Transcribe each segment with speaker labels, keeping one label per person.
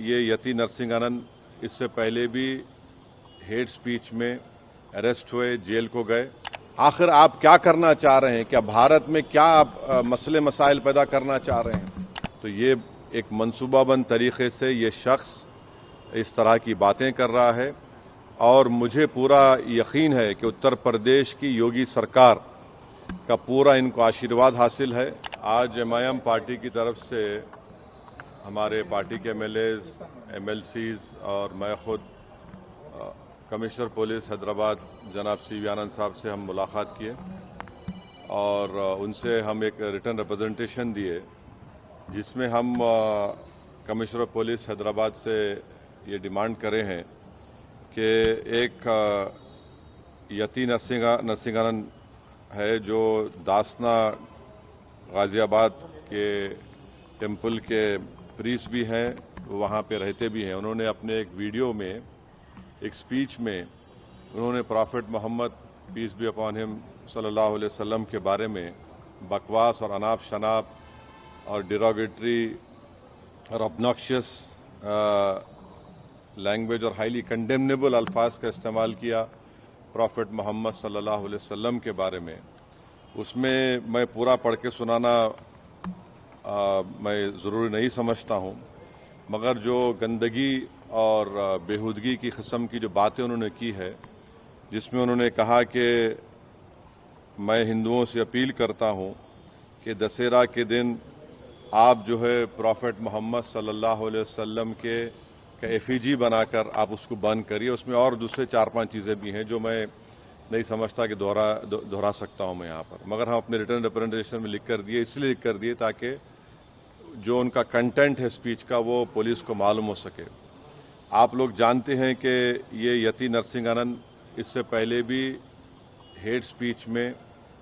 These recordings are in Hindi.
Speaker 1: ये यति नरसिंहानंद इससे पहले भी हेट स्पीच में अरेस्ट हुए, जेल को गए। आखिर आप क्या करना चाह रहे हैं? क्या भारत में क्या आप मसले मसाइल पैदा करना चाह रहे हैं? तो ये एक मंसूबाबंद तरीके से ये शख्स इस तरह की बातें कर रहा है और मुझे पूरा यकीन है कि उत्तर प्रदेश की योगी सरकार का पूरा इनको आशीर्वाद हासिल है। आज एमआईएम पार्टी की तरफ से हमारे पार्टी के एमएलएज, एमएलसीज और मैं खुद कमिश्नर पुलिस हैदराबाद जनाब CV आनंद साहब से हम मुलाकात किए और उनसे हम एक रिटर्न रिप्रेजेंटेशन दिए जिसमें हम कमिश्नर पुलिस हैदराबाद से ये डिमांड करे हैं कि एक यति नरसिंहानंद है जो दासना गाज़ियाबाद के टेम्पल के प्रीस्ट भी हैं, वहाँ पे रहते भी हैं। उन्होंने अपने एक वीडियो में, एक स्पीच में उन्होंने prophet Mohammad peace be upon him सल्लल्लाहु अलैहि वसल्लम के बारे में बकवास और अनाप शनाप और डिरोगेटरी और ऑब्नॉक्शियस लैंग्वेज और हाईली कंडेमनेबल अल्फाज का इस्तेमाल किया प्रॉफेट मोहम्मद सल्लल्लाहु अलैहि वसल्लम के बारे में। उसमें मैं पूरा पढ़ के सुनाना मैं ज़रूरी नहीं समझता हूँ, मगर जो गंदगी और बेहूदगी की किस्म की जो बातें उन्होंने की है, जिसमें उन्होंने कहा कि मैं हिंदुओं से अपील करता हूँ कि दशहरा के दिन आप जो है प्रॉफेट मोहम्मद सल्लल्लाहु अलैहि वसल्लम के एफिजी बनाकर आप उसको बंद करिए। उसमें और दूसरे 4-5 चीज़ें भी हैं जो मैं नहीं समझता कि दोहरा सकता हूँ मैं यहाँ पर, मगर हम अपने रिटर्न रिप्रेजेंटेशन में लिख कर दिए, इसलिए लिख कर दिए ताकि जो उनका कंटेंट है स्पीच का वो पुलिस को मालूम हो सके। आप लोग जानते हैं कि ये यति नरसिंहानंद इससे पहले भी हेट स्पीच में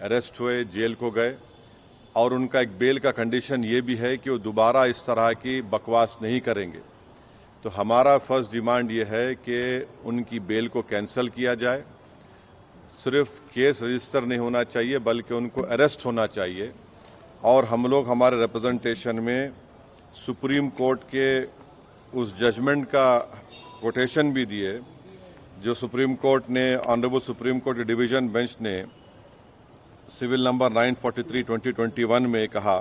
Speaker 1: अरेस्ट हुए, जेल को गए और उनका एक बेल का कंडीशन ये भी है कि वो दोबारा इस तरह की बकवास नहीं करेंगे। तो हमारा फर्स्ट डिमांड ये है कि उनकी बेल को कैंसिल किया जाए। सिर्फ केस रजिस्टर नहीं होना चाहिए बल्कि उनको अरेस्ट होना चाहिए। और हम लोग हमारे रिप्रेजेंटेशन में सुप्रीम कोर्ट के उस जजमेंट का कोटेशन भी दिए जो सुप्रीम कोर्ट ने, honourable supreme court division bench ने सिविल नंबर 943/2021 में कहा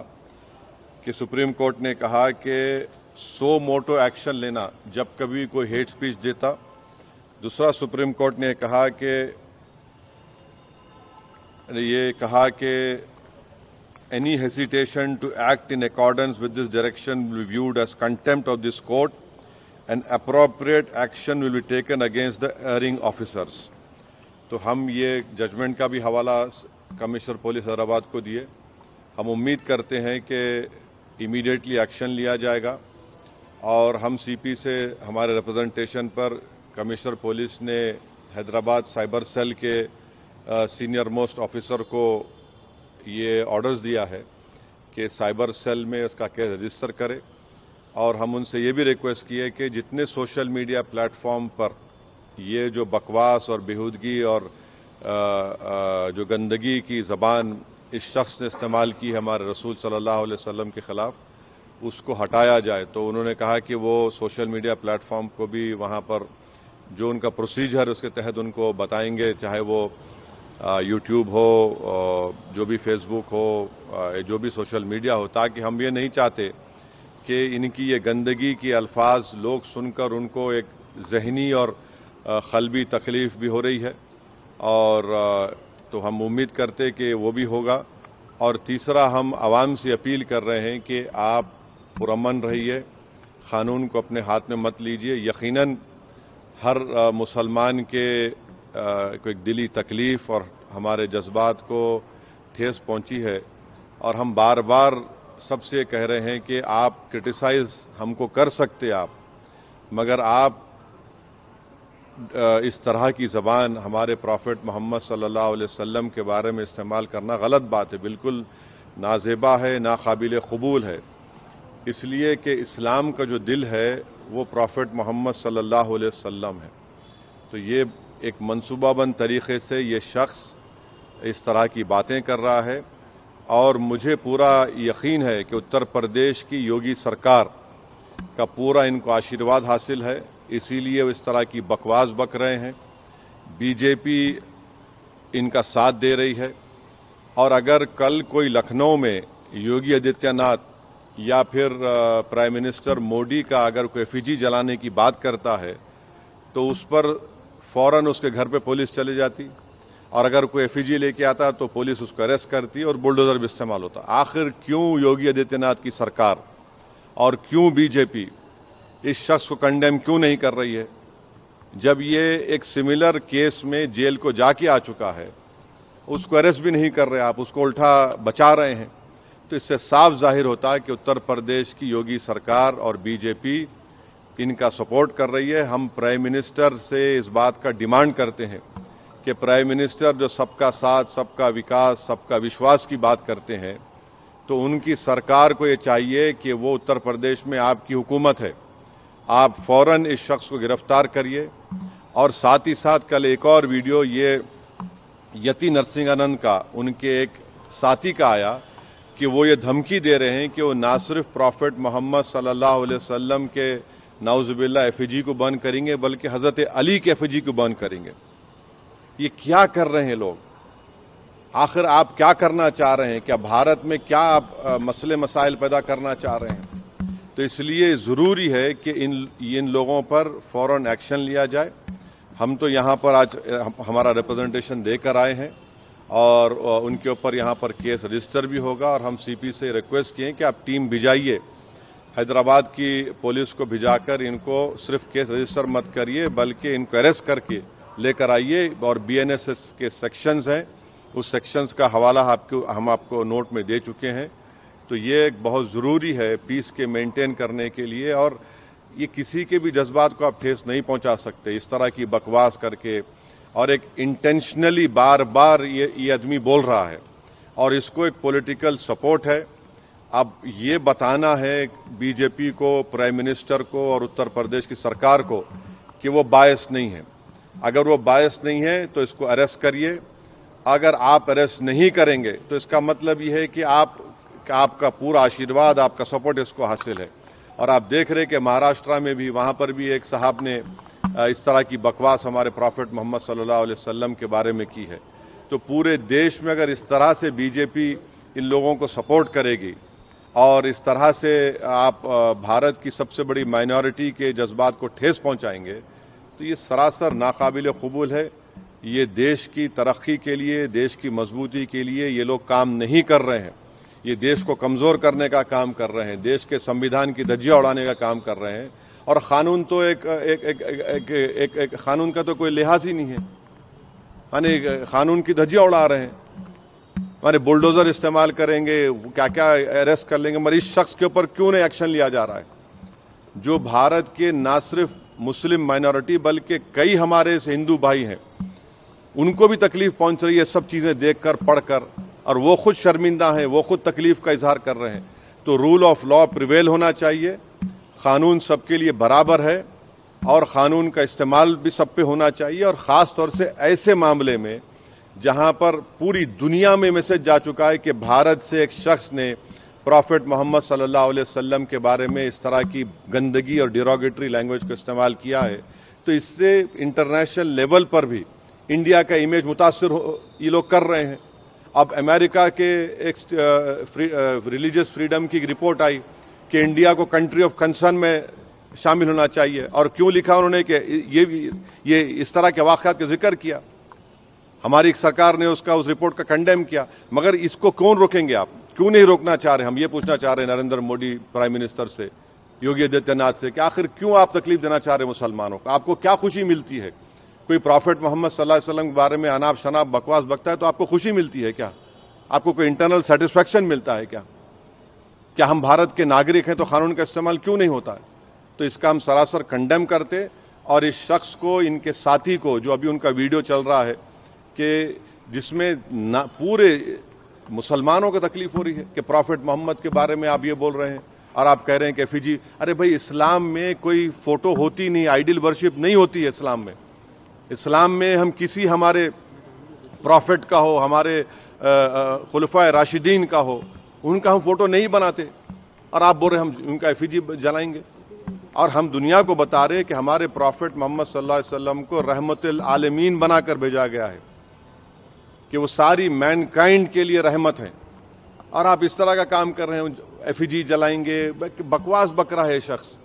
Speaker 1: कि सुप्रीम कोर्ट ने कहा कि सो मोटो एक्शन लेना जब कभी कोई हेट स्पीच देता। दूसरा, सुप्रीम कोर्ट ने कहा कि any hesitation to act in accordance with this direction will be viewed as contempt of this court and appropriate action will be taken against the erring officers। तो हम ये जजमेंट का भी हवाला कमिश्नर पुलिस हैदराबाद को दिए। हम उम्मीद करते हैं कि इमीडिएटली एक्शन लिया जाएगा और हम CP से हमारे रिप्रेजेंटेशन पर कमिश्नर पुलिस ने हैदराबाद साइबर सेल के सीनियर मोस्ट ऑफिसर को ये ऑर्डर्स दिया है कि साइबर सेल में इसका केस रजिस्टर करे। और हम उनसे ये भी रिक्वेस्ट किए कि जितने सोशल मीडिया प्लेटफॉर्म पर ये जो बकवास और बेहूदगी और जो गंदगी की ज़बान इस शख्स ने इस्तेमाल की है हमारे रसूल सल्लल्लाहु अलैहि वसल्लम के ख़िलाफ़, उसको हटाया जाए। तो उन्होंने कहा कि वो सोशल मीडिया प्लेटफॉर्म को भी वहाँ पर जो उनका प्रोसीजर उसके तहत उनको बताएंगे, चाहे वो यूट्यूब हो, जो भी फेसबुक हो, जो भी सोशल मीडिया हो, ताकि हम ये नहीं चाहते कि इनकी ये गंदगी की अल्फाज लोग सुनकर उनको एक जहनी और क़ल्बी तकलीफ़ भी हो रही है। और तो हम उम्मीद करते कि वो भी होगा। और तीसरा, हम आवाम से अपील कर रहे हैं कि आप पुरअमन रहिए, क़ानून को अपने हाथ में मत लीजिए। यकीनन हर मुसलमान के को एक दिली तकलीफ़ और हमारे जज्बात को ठेस पहुंची है और हम बार बार सबसे कह रहे हैं कि आप क्रिटिसाइज़ हमको कर सकते आप, मगर आप इस तरह की ज़बान हमारे प्रॉफेट मोहम्मद सल्लल्लाहु अलैहि वसल्लम के बारे में इस्तेमाल करना गलत बात है, बिल्कुल नाज़ेबा है, नाकाबिल क़बूल है। इसलिए कि इस्लाम का जो दिल है वो प्रॉफेट मोहम्मद सल्लल्लाहु अलैहि वसल्लम है। तो ये एक मंसूबाबंद तरीक़े से ये शख्स इस तरह की बातें कर रहा है और मुझे पूरा यकीन है कि उत्तर प्रदेश की योगी सरकार का पूरा इनको आशीर्वाद हासिल है, इसीलिए वो इस तरह की बकवास बक रहे हैं। बीजेपी इनका साथ दे रही है। और अगर कल कोई लखनऊ में योगी आदित्यनाथ या फिर प्राइम मिनिस्टर मोदी का अगर कोई एफिजी जलाने की बात करता है तो उस पर फौरन उसके घर पे पुलिस चली जाती, और अगर कोई एफिजी लेके आता तो पुलिस उसको अरेस्ट करती और बुलडोजर भी इस्तेमाल होता। आखिर क्यों योगी आदित्यनाथ की सरकार और क्यों बीजेपी इस शख्स को कंडेम क्यों नहीं कर रही है? जब ये एक सिमिलर केस में जेल को जाके आ चुका है, उसको अरेस्ट भी नहीं कर रहे आप, उसको उल्टा बचा रहे हैं। तो इससे साफ जाहिर होता है कि उत्तर प्रदेश की योगी सरकार और बीजेपी इनका सपोर्ट कर रही है। हम प्राइम मिनिस्टर से इस बात का डिमांड करते हैं कि प्राइम मिनिस्टर जो सबका साथ, सबका विकास, सबका विश्वास की बात करते हैं, तो उनकी सरकार को ये चाहिए कि वो उत्तर प्रदेश में आपकी हुकूमत है, आप फौरन इस शख्स को गिरफ्तार करिए। और साथ ही साथ कल एक और वीडियो ये यति नरसिंहानंद का, उनके एक साथी का आया कि वो ये धमकी दे रहे हैं कि वो ना सिर्फ प्रॉफेट मोहम्मद सल्लल्लाहु अलैहि वसल्लम के नाउजुबिल्लाह एफिजी को बंद करेंगे बल्कि हज़रत अली के एफिजी को बंद करेंगे। ये क्या कर रहे हैं लोग? आखिर आप क्या करना चाह रहे हैं? क्या भारत में क्या आप मसले मसाइल पैदा करना चाह रहे हैं? तो इसलिए ज़रूरी है कि इन लोगों पर फ़ौरन एक्शन लिया जाए। हम तो यहाँ पर आज हमारा रिप्रेजेंटेशन देकर आए हैं और उनके ऊपर यहाँ पर केस रजिस्टर भी होगा, और हम सीपी से रिक्वेस्ट किए कि आप टीम भिजाइए, हैदराबाद की पुलिस को भिजाकर इनको सिर्फ केस रजिस्टर मत करिए बल्कि इनको अरेस्ट करके लेकर आइए। और बीएनएस के सेक्शंस हैं, उस सेक्शंस का हवाला हम आपको नोट में दे चुके हैं। तो ये बहुत ज़रूरी है पीस के मेंटेन करने के लिए, और ये किसी के भी जज्बात को आप ठेस नहीं पहुंचा सकते इस तरह की बकवास करके। और एक इंटेंशनली बार बार ये आदमी बोल रहा है और इसको एक पॉलिटिकल सपोर्ट है। अब ये बताना है बीजेपी को, प्राइम मिनिस्टर को और उत्तर प्रदेश की सरकार को कि वो बायस नहीं है। अगर वो बायस नहीं है तो इसको अरेस्ट करिए। अगर आप अरेस्ट नहीं करेंगे तो इसका मतलब ये है कि आपका पूरा आशीर्वाद, आपका सपोर्ट इसको हासिल है। और आप देख रहे कि महाराष्ट्र में भी, वहाँ पर भी एक साहब ने इस तरह की बकवास हमारे प्रॉफेट मोहम्मद सल्लल्लाहु अलैहि वसल्लम के बारे में की है। तो पूरे देश में अगर इस तरह से बीजेपी इन लोगों को सपोर्ट करेगी और इस तरह से आप भारत की सबसे बड़ी माइनॉरिटी के जज्बात को ठेस पहुंचाएंगे तो ये सरासर नाकाबिल कबूल है। ये देश की तरक्की के लिए, देश की मजबूती के लिए ये लोग काम नहीं कर रहे हैं। ये देश को कमज़ोर करने का काम कर रहे हैं, देश के संविधान की धज्जियां उड़ाने का काम कर रहे हैं। और क़ानून तो एक क़ानून का तो कोई लिहाज ही नहीं है, यानी क़ानून की धज्जियां उड़ा रहे हैं। माने बुलडोज़र इस्तेमाल करेंगे, क्या क्या अरेस्ट कर लेंगे, मगर इस शख्स के ऊपर क्यों नहीं एक्शन लिया जा रहा है? जो भारत के ना सिर्फ मुस्लिम माइनॉरिटी बल्कि कई हमारे हिंदू भाई हैं, उनको भी तकलीफ पहुंच रही है सब चीज़ें देखकर, पढ़कर, और वो खुद शर्मिंदा हैं, वो खुद तकलीफ का इजहार कर रहे हैं। तो रूल ऑफ लॉ प्रिवेल होना चाहिए, क़ानून सबके लिए बराबर है और क़ानून का इस्तेमाल भी सब पे होना चाहिए। और ख़ास तौर से ऐसे मामले में जहां पर पूरी दुनिया में मैसेज जा चुका है कि भारत से एक शख्स ने प्रॉफेट मोहम्मद सल्लल्लाहु अलैहि वसल्लम के बारे में इस तरह की गंदगी और डिरोगेटरी लैंग्वेज को इस्तेमाल किया है, तो इससे इंटरनेशनल लेवल पर भी इंडिया का इमेज मुतासर ये लोग कर रहे हैं। अब अमेरिका के एक रिलीजियस फ्रीडम की रिपोर्ट आई कि इंडिया को कंट्री ऑफ कंसर्न में शामिल होना चाहिए, और क्यों लिखा उन्होंने कि ये इस तरह के वाक़यात का जिक्र किया। हमारी सरकार ने उस रिपोर्ट का कंडेम किया, मगर इसको कौन रोकेंगे? आप क्यों नहीं रोकना चाह रहे? हम ये पूछना चाह रहे हैं नरेंद्र मोदी प्राइम मिनिस्टर से, योगी आदित्यनाथ से, कि आखिर क्यों आप तकलीफ देना चाह रहे हैं मुसलमानों को? आपको क्या खुशी मिलती है? कोई प्रॉफेट मोहम्मद सल्लल्लाहु अलैहि वसल्लम के बारे में अनाप शनाप बकवास बकता है तो आपको खुशी मिलती है क्या? आपको कोई इंटरनल सेटिस्फैक्शन मिलता है क्या? क्या हम भारत के नागरिक हैं तो कानून का इस्तेमाल क्यों नहीं होता है? तो इसका हम सरासर कंडेम करते, और इस शख्स को, इनके साथी को, जो अभी उनका वीडियो चल रहा है कि जिसमें पूरे मुसलमानों को तकलीफ हो रही है कि प्रॉफेट मोहम्मद के बारे में आप ये बोल रहे हैं और आप कह रहे हैं कि एफिजी। अरे भाई, इस्लाम में कोई फ़ोटो होती नहीं, आइडल वर्शिप नहीं होती है इस्लाम में। इस्लाम में हम किसी हमारे प्रॉफिट का हो, हमारे खुलफाए राशिदीन का हो, उनका हम फ़ोटो नहीं बनाते, और आप बोल रहे हम उनका एफिजी जलाएंगे। और हम दुनिया को बता रहे हैं कि हमारे प्रॉफिट मोहम्मद सल्लल्लाहु अलैहि वसल्लम को रहमतुल आलमीन बनाकर भेजा गया है, कि वो सारी मैनकाइंड के लिए रहमत है। और आप इस तरह का काम कर रहे हैं, एफिजी जलाएंगे, बकवास बक रहा है शख्स।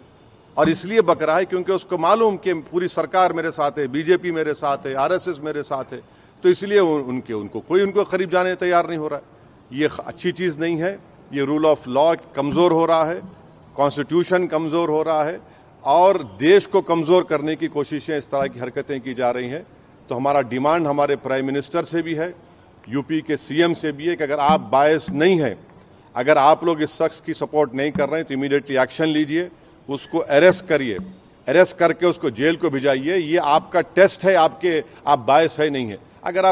Speaker 1: और इसलिए बक रहा है क्योंकि उसको मालूम कि पूरी सरकार मेरे साथ है, बीजेपी मेरे साथ है, आरएसएस मेरे साथ है, तो इसलिए उनको कोई करीब जाने तैयार नहीं हो रहा है। ये अच्छी चीज़ नहीं है। ये रूल ऑफ लॉ कमज़ोर हो रहा है, कॉन्स्टिट्यूशन कमज़ोर हो रहा है, और देश को कमज़ोर करने की कोशिशें, इस तरह की हरकतें की जा रही हैं। तो हमारा डिमांड हमारे प्राइम मिनिस्टर से भी है, यूपी के सीएम से भी है, कि अगर आप बायस नहीं हैं, अगर आप लोग इस शख्स की सपोर्ट नहीं कर रहे हैं, तो इमीडिएटली एक्शन लीजिए, उसको अरेस्ट करिए, अरेस्ट करके उसको जेल को भिजाइए। ये आपका टेस्ट है, आप बायस है नहीं है। अगर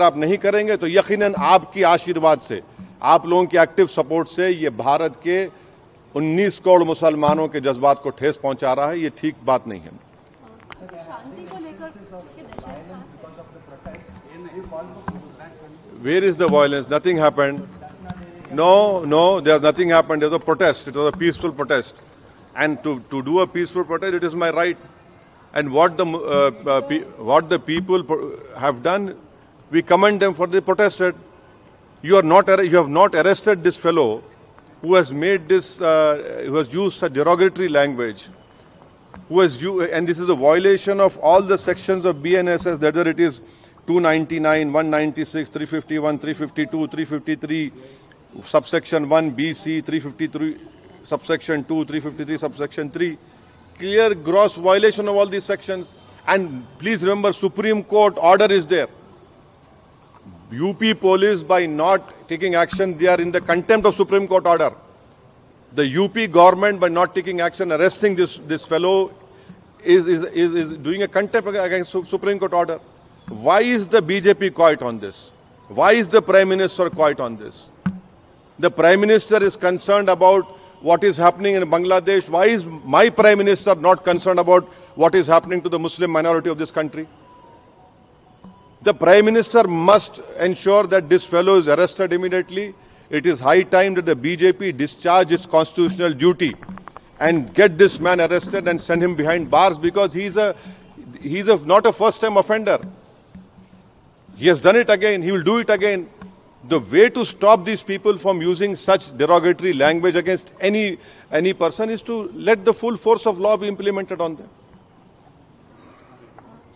Speaker 1: आप नहीं करेंगे तो यकीनन आपकी आशीर्वाद से, आप लोगों की एक्टिव सपोर्ट से ये भारत के 19 करोड़ मुसलमानों के जज्बात को ठेस पहुंचा रहा है। ये ठीक बात नहीं है।
Speaker 2: शांति को लेकर
Speaker 1: Where is the violence? Nothing happened. No, there's nothing happened. There's a protest. It was a peaceful protest. And to do a peaceful protest, it is my right. And what the people have done, we commend them for they protested. You have not arrested this fellow who has made this, who has used such derogatory language, and this is a violation of all the sections of BNSS, whether it is 299, 196, 351, 352, 353, subsection 1, BC, 353, subsection 2, 353, subsection 3. Clear gross violation of all these sections. And please remember, Supreme Court order is there. UP police, by not taking action, they are in the contempt of Supreme Court order. The UP government, by not taking action, arresting this fellow, is doing a contempt against Supreme Court order. Why is the BJP quiet on this? Why is the Prime Minister quiet on this? The Prime Minister is concerned about what is happening in Bangladesh. Why is my Prime Minister not concerned about what is happening to the Muslim minority of this country? The Prime Minister must ensure that this fellow is arrested immediately. It is high time that the BJP discharge its constitutional duty and get this man arrested and send him behind bars, because he's not a first-time offender. He has done it again. He will do it again. The way to stop these people from using such derogatory language against any person is to let the full force of law be implemented on them.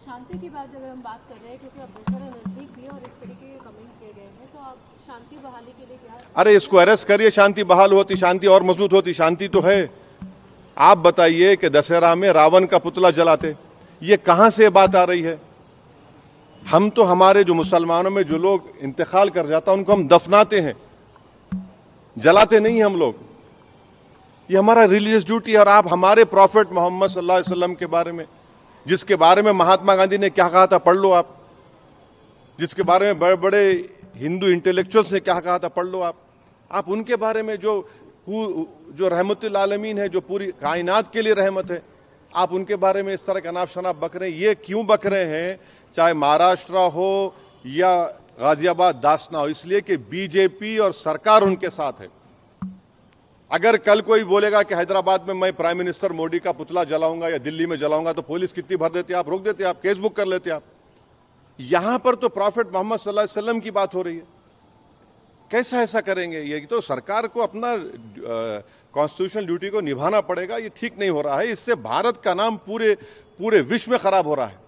Speaker 2: शांति की बात अगर हम बात कर रहे हैं, क्योंकि अब दशहरा नजदीक भी है और इस तरीके के कमेंट किए गए हैं, तो आप शांति बहाली के लिए क्या?
Speaker 1: अरे इसको अरेस्ट करिए, शांति बहाल होती, शांति और मजबूत होती। शांति तो है। आप बताइए कि दशहरा में रावण का पुतला जलाते, ये कहां से बात आ रही है? हम तो हमारे जो मुसलमानों में जो लोग इंतकाल कर जाता है उनको हम दफनाते हैं, जलाते नहीं हम लोग। ये हमारा रिलीजियस ड्यूटी है। और आप हमारे प्रॉफिट मोहम्मद सल्लल्लाहु अलैहि वसल्लम के बारे में, जिसके बारे में महात्मा गांधी ने क्या कहा था, पढ़ लो आप। जिसके बारे में बड़े बड़े हिंदू इंटेलेक्चुअल्स ने क्या कहा था, पढ़ लो आप उनके बारे में, जो रहमतुल आलमीन है, जो पूरी कायनात के लिए रहमत है, आप उनके बारे में इस तरह का अनाप शनाप बक रहे हैं। ये क्यों बक रहे हैं? चाहे महाराष्ट्र हो या गाजियाबाद दासना हो, इसलिए कि बीजेपी और सरकार उनके साथ है। अगर कल कोई बोलेगा कि हैदराबाद में मैं प्राइम मिनिस्टर मोदी का पुतला जलाऊंगा या दिल्ली में जलाऊंगा, तो पुलिस कितनी भर देती, आप रोक देते, आप केस बुक कर लेते आप। यहां पर तो प्रॉफिट मोहम्मद सल्लल्लाहु अलैहि वसल्लम की बात हो रही है। कैसा ऐसा करेंगे? ये तो सरकार को अपना कॉन्स्टिट्यूशनल ड्यूटी को निभाना पड़ेगा। ये ठीक नहीं हो रहा है। इससे भारत का नाम पूरे विश्व में खराब हो रहा है।